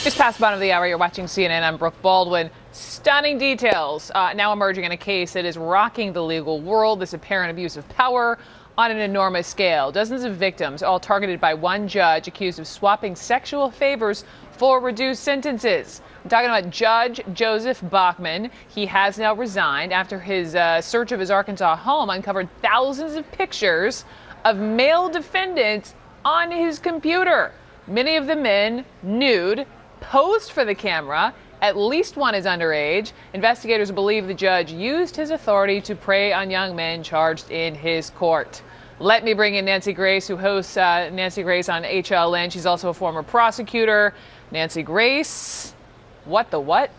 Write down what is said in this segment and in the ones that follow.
Just past the bottom of the hour, you're watching CNN. I'm Brooke Baldwin. Stunning details now emerging in a case that is rocking the legal world. This apparent abuse of power on an enormous scale. Dozens of victims, all targeted by one judge accused of swapping sexual favors for reduced sentences. I'm talking about Judge Joseph Bachman. He has now resigned after his search of his Arkansas home uncovered thousands of pictures of male defendants on his computer. Many of the men nude, posed for the camera. At least one is underage. Investigators believe the judge used his authority to prey on young men charged in his court. Let me bring in Nancy Grace, who hosts Nancy Grace on HLN. She's also a former prosecutor. Nancy Grace, what the what?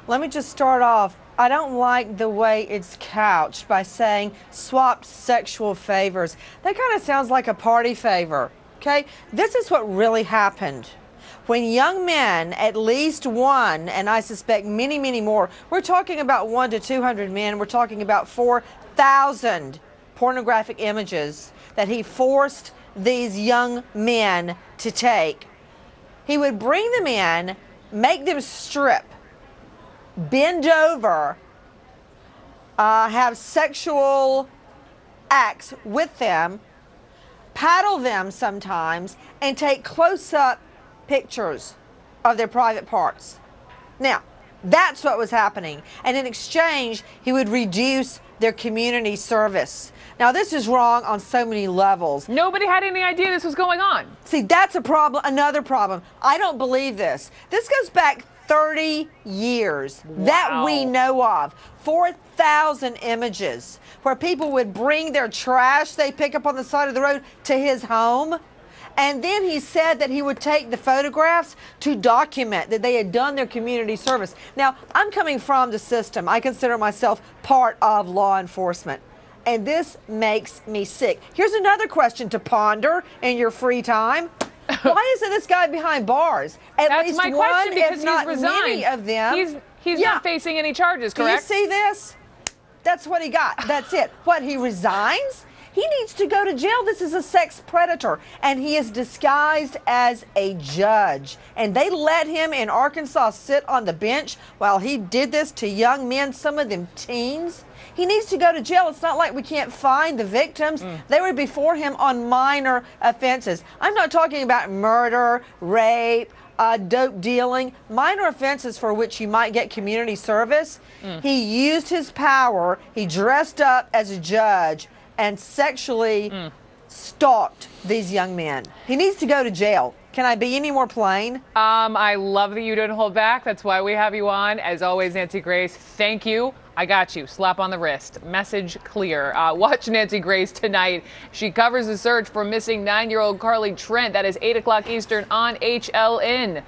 Let me just start off. I don't like the way it's couched by saying swapped sexual favors. That kind of sounds like a party favor, okay? This is what really happened. When young men, at least one, and I suspect many, many more, we're talking about 100 to 200 men, we're talking about 4,000 pornographic images that he forced these young men to take. He would bring them in, make them strip, bend over, have sexual acts with them, paddle them sometimes, and take close-up pictures of their private parts. Now, that's what was happening. And in exchange, he would reduce their community service. Now, this is wrong on so many levels. Nobody had any idea this was going on. See, that's a problem, another problem. I don't believe this. This goes back 30 years that we know of. 4,000 images where people would bring their trash they pick up on the side of the road to his home. And then he said that he would take the photographs to document that they had done their community service. Now, I'm coming from the system. I consider myself part of law enforcement. And this makes me sick. Here's another question to ponder in your free time. Why isn't this guy behind bars? At That's least my one, question, because if not he's resigned. many of them. He's not facing any charges, correct? Do you see this? That's what he got. That's it. What, he resigns? He needs to go to jail. This is a sex predator, and he is disguised as a judge. And they let him in Arkansas sit on the bench while he did this to young men, some of them teens. He needs to go to jail. It's not like we can't find the victims. They were before him on minor offenses. I'm not talking about murder, rape, dope dealing, minor offenses for which you might get community service. He used his power. He dressed up as a judge and sexually stalked these young men. He needs to go to jail. Can I be any more plain? I love that you didn't hold back. That's why we have you on. As always, Nancy Grace, thank you. I got you. Slap on the wrist. Message clear. Watch Nancy Grace tonight. She covers the search for missing 9-year-old Carly Trent. That is 8 o'clock Eastern on HLN.